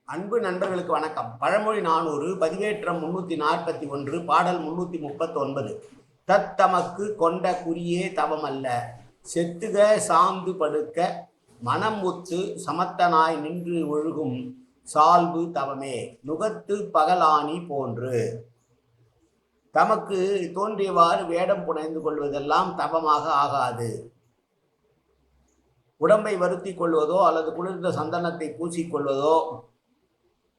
அன்பு நண்பர்களுக்கு வணக்கம். பழமொழி 400 பதிவேற்றம் 341 பாடல் 339. தத்தமக்கு கொண்ட குறியே தவமல்ல, செத்துக சாந்து படுக்க மனம் ஒத்து சமத்தனாய் நின்று ஒழுகும் சால்பு தவமே, நுகத்து பகலாணி போன்று. தமக்கு தோன்றியவாறு வேடம் புனைந்து கொள்வதெல்லாம் தவமாக ஆகாது. உடம்பை வருத்தி கொள்வதோ அல்லது குளிர்ந்த சந்தனத்தை பூசிக்கொள்வதோ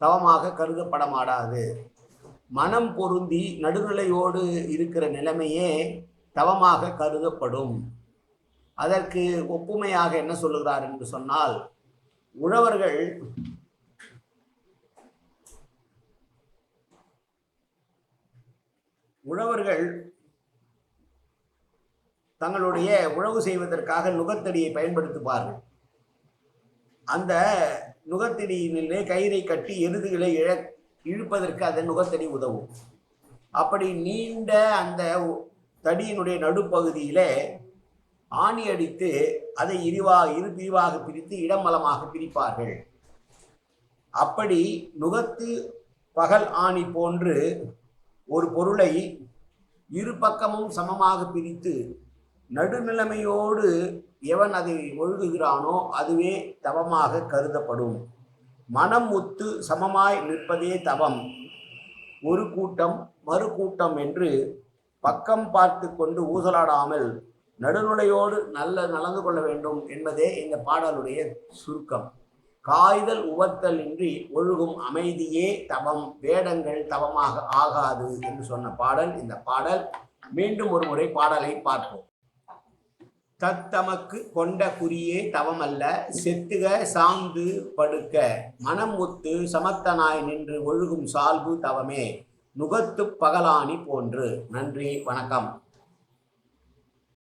தவமாக கருதப்பட மாட்டாது. மனம் பொருந்தி நடுநிலையோடு இருக்கிற நிலைமையே தவமாக கருதப்படும். அதற்கு ஒப்புமையாக என்ன சொல்லுகிறார் என்று சொன்னால், உழவர்கள் தங்களுடைய உழவு செய்வதற்காக நுகத்தடியை பயன்படுத்துவார்கள். அந்த நுகத்தடியிலே கயிறை கட்டி எருதுகளை இழுப்பதற்கு அதன் நுகத்தடி உதவும். அப்படி நீண்ட அந்த தடியினுடைய நடுப்பகுதியிலே ஆணி அடித்து அதை இரு பிரிவாக பிரித்து இடமலமாக பிரிப்பார்கள். அப்படி நுகத்து பகல் ஆணி போன்று ஒரு பொருளை இரு பக்கமும் சமமாக பிரித்து நடுநிலைமையோடு எவன் அதை ஒழுகுகிறானோ அதுவே தவமாக கருதப்படும். மனம் ஒத்து சமமாய் நிற்பதே தவம். ஒரு கூட்டம் மறு கூட்டம் என்று பக்கம் பார்த்து கொண்டு ஊசலாடாமல் நடுநிலையோடு நடந்து கொள்ள வேண்டும் என்பதே இந்த பாடலுடைய சுருக்கம். காய்தல் உவத்தல் இன்றி ஒழுகும் அமைதியே தவம், வேடங்கள் தவமாக ஆகாது என்று சொன்ன பாடல் இந்த பாடல். மீண்டும் ஒரு முறை பாடலை பார்ப்போம். தத்தமக்கு கொண்ட குறியே தவமல்ல, செத்துக சாந்து படுக்க மனம் ஒத்து சமத்தனாய் நின்று ஒழுகும் சால்பு தவமே, நுகத்து பகலாணி போன்று. நன்றி, வணக்கம்.